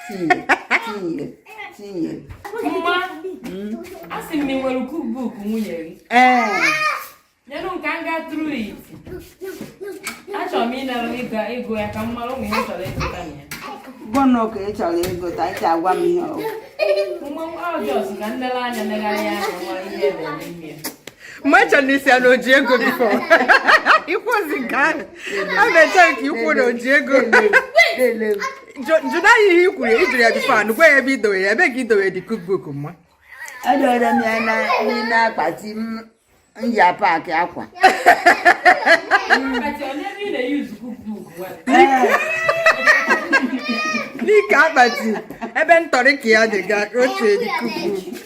Tinye. I see me when cookbook. You don't can't get through it. I shall mean I go. I come along in One okay, Charlie, go. I tell 1 million. I'll just can the line and the guy. Much on this, I know Diego before. It wasn't kind. I'm going to thank you for the Diego. July, you could have found where we do it. I beg you to read the cookbook. I don't know, but him in your park, aqua. But you never use cookbook. Nick Abati, I've been talking here. They got rotated the cookbook.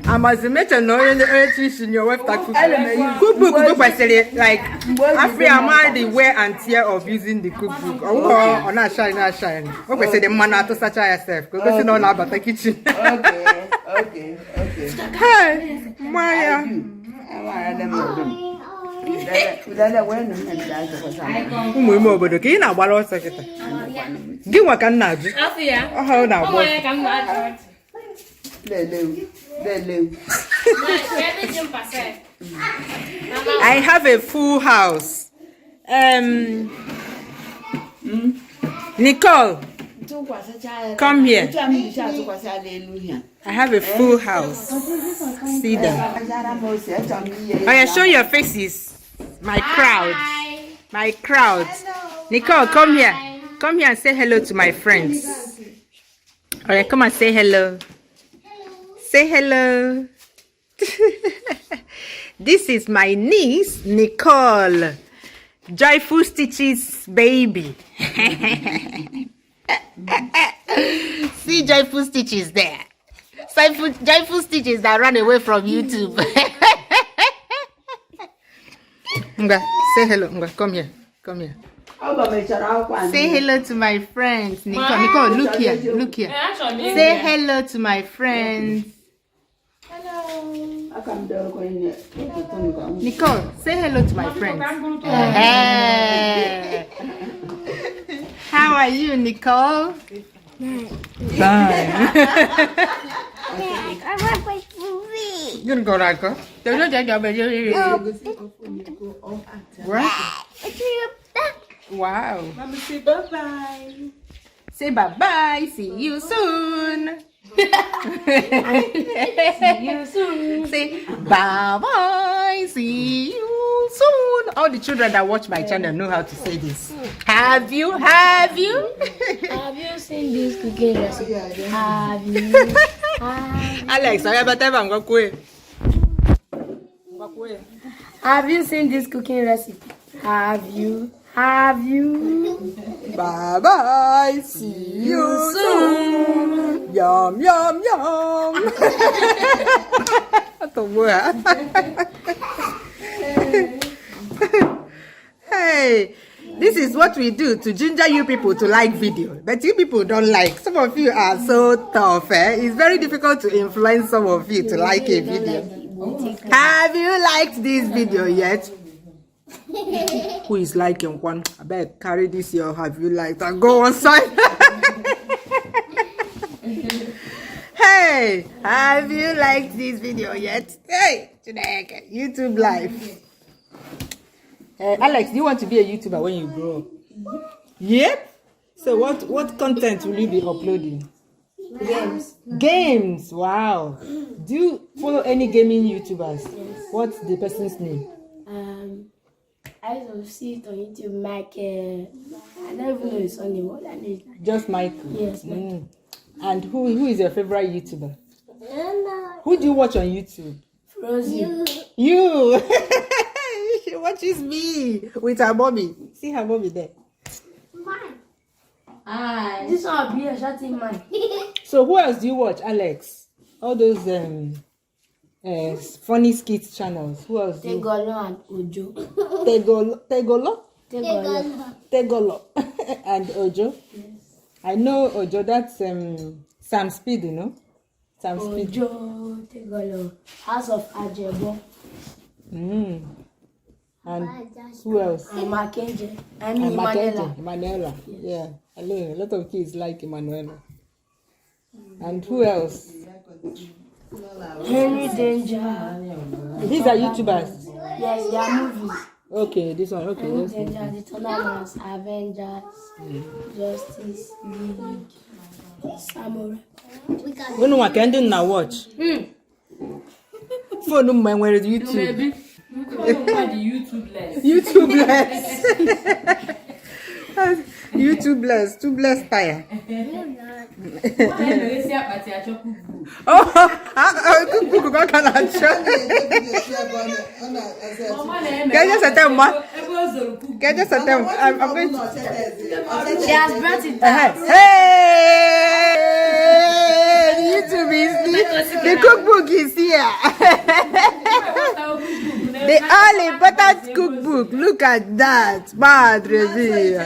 I must mention no in the earth in your website. Cookbook like after I'm the wear and tear of using the cookbook. Oh, not shine. Okay, say the man to such yourself. Go see no about the kitchen. Okay. Hey, Maya. We move over the key now. What else? Give what can now. Oh, now. I have a full house. Nicole, come here. I have a full house. See them. I show your faces. My crowd. My crowd. Nicole, come here. Come here and say hello to my friends. Alright, come and say hello. Say hello. This is my niece, Nicole. Joyful Stitches baby. See Joyful Stitches there. Joyful Stitches that ran away from YouTube. Nga, say hello. Nga, come here. Say hello to my friends. Nicole, look here. Say hello to my friends. Hello. Nicole, say hello to my friends. How are you, Nicole? Fine. You gonna go right go? Wow. Mama, say bye-bye. Say bye-bye. See you soon. See you soon. Say bye-bye. See you soon. All the children that watch my channel know how to say this. Have you? Have you seen this cooking recipe? Have you? Alex, I have a time I'm going. Have you seen this cooking recipe? Have you? Bye bye. See you soon. Yum yum yum. Hey, this is what we do to ginger you people to like video, but you people don't like. Some of you are so tough. It's very difficult to influence some of you to like a video. Have you liked this video yet? Who is liking one? I bet carry this here. Have you liked and go on side? Hey, have you liked this video yet? Hey, today YouTube live. Alex, do you want to be a YouTuber when you grow up? Yep. So what content will you be uploading? Games. Wow. Do you follow any gaming YouTubers? Yes. What's the person's name? I used to see it on YouTube, Michael. I don't even know his name. What that is? Just Michael. Yes. Michael. And who is your favorite YouTuber? Who do you watch on YouTube? Frozen. You. She watches me with her mommy. See her mommy there. Hi. This one will be a shouting man. So who else do you watch, Alex? All those funny skits channels. Who else? Tegolo and Ojo. Tegolo and Ojo. Yes. I know Ojo. That's Sam Speed, you know. Sam Speed. Ojo, Tegolo, House of Ajebo. And who else? Mackenzie. I And mean, Mandela. Emanuela. Yeah. Hello. A lot of kids like Emanuela. And who else? Henry Danger. These are YouTubers. Yes, they are movies. Okay, this one. Okay, Henry this one. Danger, the Tournaments, Avengers, Justice League, Samurai. When one can do now watch. Phone man where is YouTube? Maybe. YouTubeless. YouTubeless. Tubeless tire. Oh, cookbook I cannot show. Can you just tell me? Can you just tell me? I'm going to. She has brought it down. Hey, YouTube is the cookbook is here. The all important cookbook. Look at that. Madre mia.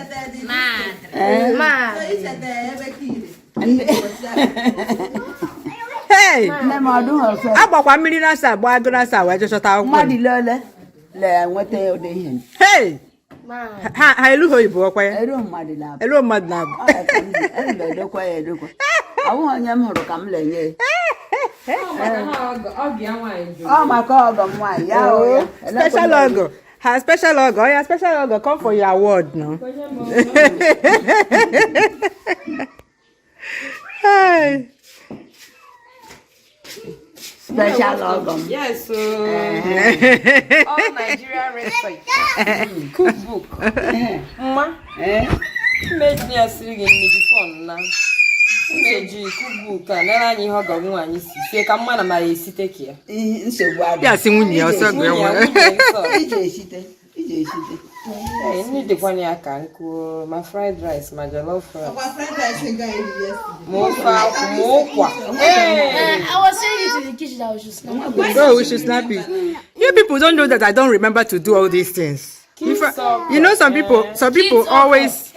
Hey, agbakwa mmiri na asa agba agụ na asa wee jechọta akwụkwọ. Mmadụ lele le nweta ụdị ihe. Hey, ha elu oyibo ọkwa ya. Ero mmadụ na. Elu mmadụ na abụ. Edokwa ya edokwa. Awụ onye m hụrụ ka m lenye. Oh my God, nwaanyị ya o. Special logo. Her special logo. Oh yeah, special logo. Come for your award now. Hey. Special logo. Yes, so all Nigerian respect. Cookbook. Ma, made me a singing in the phone now. Made you cookbook and then I hug a woman. You see, come on, my city here. Yes, in you also I need the one I can cook my fried rice, my jollof rice. More. I was saying it in the kitchen that we should snap. Oh, we should snap it. You people don't know that I don't remember to do all these things. You know, some people always.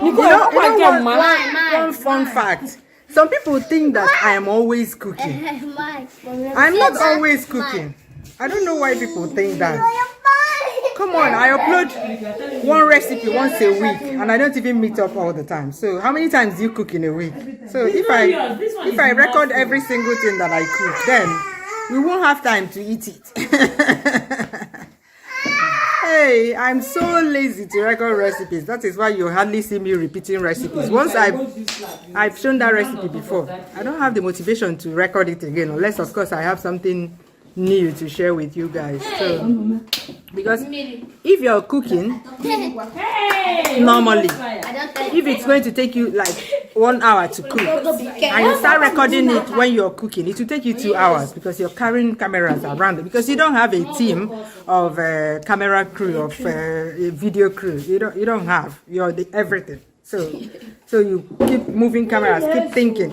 One fun fact. Some people think that I am always cooking. I'm not always cooking. I don't know why people think that. Come on, I upload one recipe once a week, and I don't even meet up all the time. So how many times do you cook in a week? So if I record every single thing that I cook, then we won't have time to eat it. Hey, I'm so lazy to record recipes. That is why you hardly see me repeating recipes. Once I've shown that recipe before, I don't have the motivation to record it again, unless of course I have something new to share with you guys. So because if you're cooking normally, if it's going to take you like 1 hour to cook and you start recording it when you're cooking, it will take you 2 hours because you're carrying cameras around it, because you don't have a team of camera crew, of video crew. You don't have, you're the everything. So you keep moving cameras, keep thinking,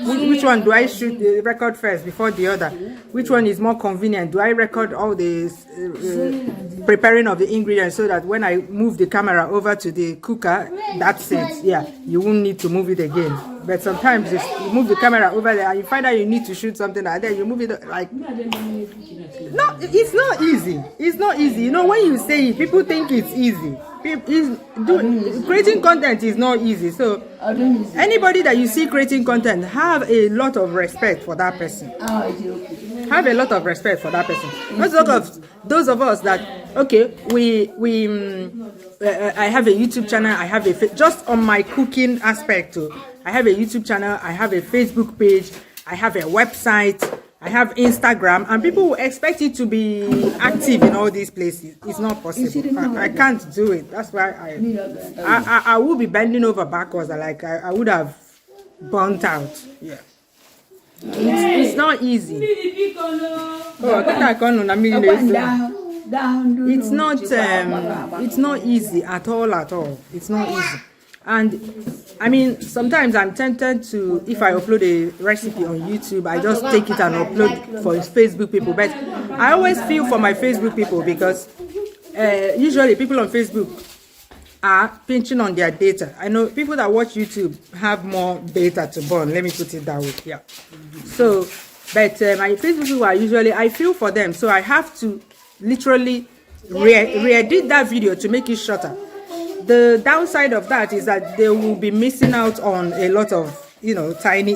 which one do I shoot the record first before the other? Which one is more convenient? Do I record all the preparing of the ingredients so that when I move the camera over to the cooker, that's it? Yeah, you won't need to move it again. But sometimes you move the camera over there and you find out you need to shoot something like that, you move it like... No, it's not easy. It's not easy. You know, when you say it, people think it's easy. Creating content is not easy. So anybody that you see creating content, have a lot of respect for that person. Have a lot of respect for that person. Let's talk of those of us that, okay, I have a YouTube channel. I have just on my cooking aspect too. I have a YouTube channel. I have a Facebook page. I have a website. I have Instagram, and people will expect you to be active in all these places. It's not possible. I can't do it. That's why I will be bending over backwards. I would have burnt out. Yeah, it's not easy. It's not easy at all. It's not easy. And I mean, sometimes I'm tempted to, if I upload a recipe on YouTube, I just take it and upload for Facebook people. But I always feel for my Facebook people, because usually people on Facebook are pinching on their data. I know people that watch YouTube have more data to burn. Let me put it that way. Yeah. So, but my Facebook people are usually, I feel for them. So I have to literally re-edit that video to make it shorter. The downside of that is that they will be missing out on a lot of, tiny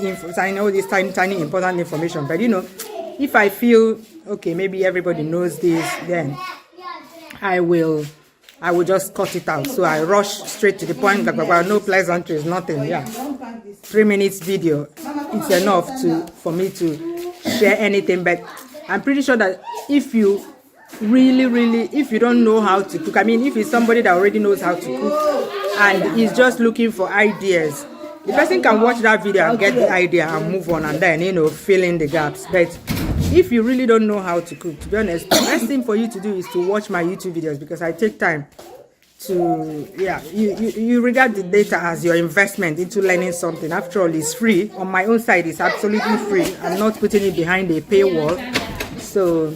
all this tiny important information. But if I feel okay, maybe everybody knows this, then I will just cut it out. So I rush straight to the point, no pleasantries, nothing. Yeah, 3 minutes video, it's enough for me to share anything. But I'm pretty sure that if you really, if you don't know how to cook, I mean, if it's somebody that already knows how to cook and is just looking for ideas, the person can watch that video and get the idea and move on, and then fill in the gaps. But if you really don't know how to cook, to be honest, the best thing for you to do is to watch my YouTube videos, because I take time to, you regard the data as your investment into learning something. After all, it's free. On my own side, it's absolutely free. I'm not putting it behind a paywall. So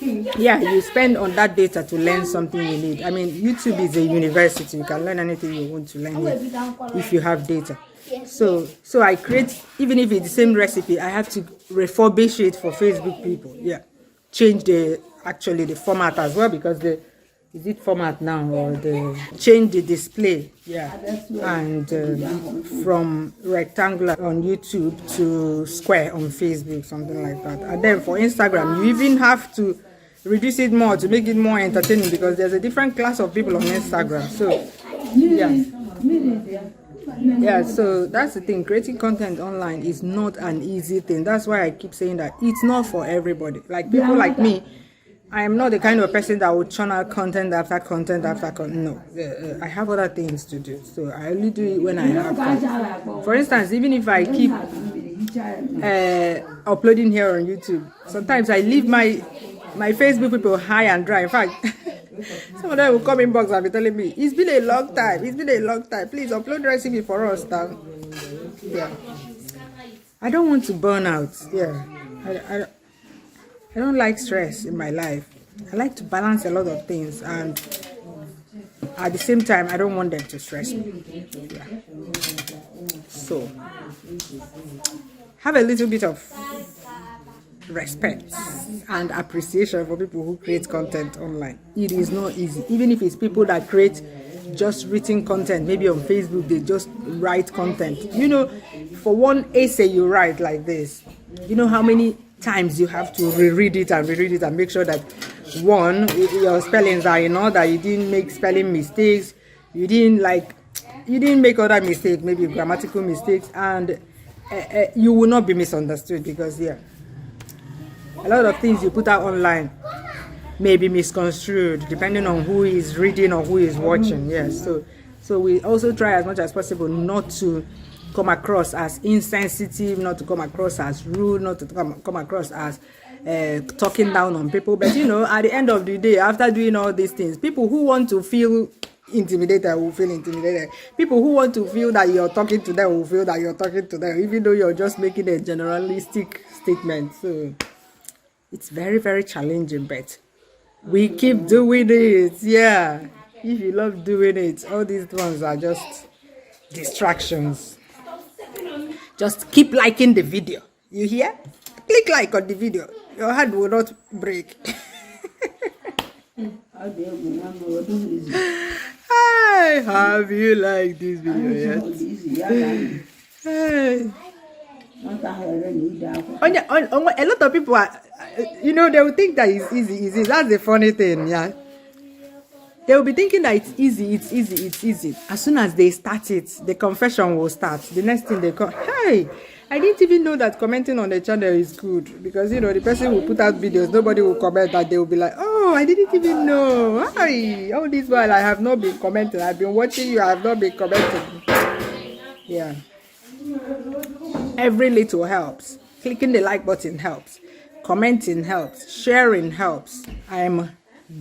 yeah, you spend on that data to learn something you need. I mean, YouTube is a university. You can learn anything you want to learn here if you have data. So I create, even if it's the same recipe, I have to refurbish it for Facebook people. Yeah, change the format as well, because is it format now, or change the display? Yeah, and from rectangular on YouTube to square on Facebook, something like that. And then for Instagram, you even have to reduce it more to make it more entertaining, because there's a different class of people on Instagram. So yeah, so that's the thing. Creating content online is not an easy thing. That's why I keep saying that it's not for everybody. Like people like me, I am not the kind of person that would churn out content after content after content. No, I have other things to do. So I only do it when I have time. For instance, even if I keep uploading here on YouTube, sometimes I leave my Facebook people high and dry. In fact, some of them will come inbox and be telling me, it's been a long time. Please upload recipe for us now. Yeah. I don't want to burn out. Yeah. I don't like stress in my life. I like to balance a lot of things, and at the same time, I don't want them to stress me. Yeah. So, have a little bit of respect and appreciation for people who create content online. It is not easy. Even if it's people that create just written content, maybe on Facebook, they just write content. For one essay you write like this, how many times you have to reread it and make sure that one, your spellings are in order, you didn't make spelling mistakes, you didn't make other mistakes, maybe grammatical mistakes, and you will not be misunderstood, because a lot of things you put out online may be misconstrued depending on who is reading or who is watching. Yes, so we also try as much as possible not to come across as insensitive, not to come across as rude, not to come across as talking down on people. But at the end of the day, after doing all these things, people who want to feel intimidated will feel intimidated. People who want to feel that you're talking to them will feel that you're talking to them, even though you're just making a generalistic statement. So it's very, very challenging, but we keep doing it. Yeah, if you love doing it, all these ones are just distractions. Just keep liking the video. You hear? Click like on the video. Your heart will not break. Hi, have you liked this video yet? A lot of people are, they will think that it's easy. That's the funny thing, yeah. They will be thinking that it's easy. As soon as they start it, the confession will start. The next thing they come, hey, I didn't even know that commenting on the channel is good, because the person will put out videos, nobody will comment, that they will be like, oh, I didn't even know. Hi, all this while I have not been commenting. I've been watching you, I have not been commenting. Yeah. Every little helps. Clicking the like button helps. Commenting helps. Sharing helps. I am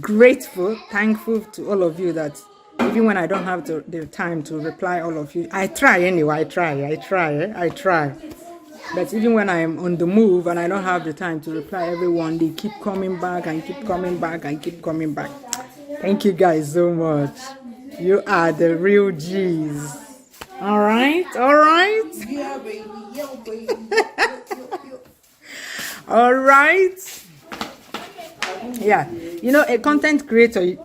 grateful, thankful to all of you that even when I don't have the time to reply all of you, I try anyway. I try. But even when I am on the move and I don't have the time to reply everyone, they keep coming back and keep coming back and keep coming back. Thank you guys so much. You are the real G's. All right. Yeah, baby. Yo, baby. All right. Yeah, you know, a content creator,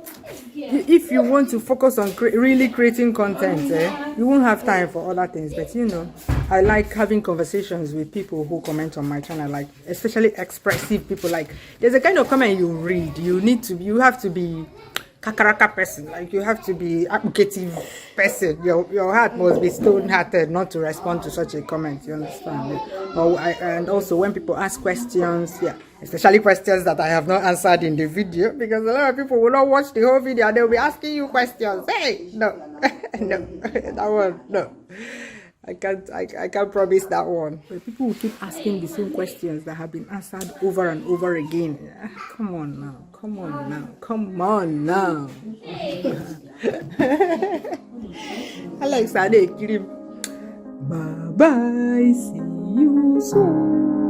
if you want to focus on really creating content, you won't have time for other things. But you know, I like having conversations with people who comment on my channel, like especially expressive people. Like there's a kind of comment you read, you have to be kakaraka person, like you have to be applicative person. Your heart must be stone-hearted not to respond to such a comment, you understand? And also when people ask questions, yeah, especially questions that I have not answered in the video, because a lot of people will not watch the whole video and they'll be asking you questions. Hey, no. No, that one, no, I can't promise that one. But people will keep asking the same questions that have been answered over and over again. Come on now. Alex, bye bye. See you soon.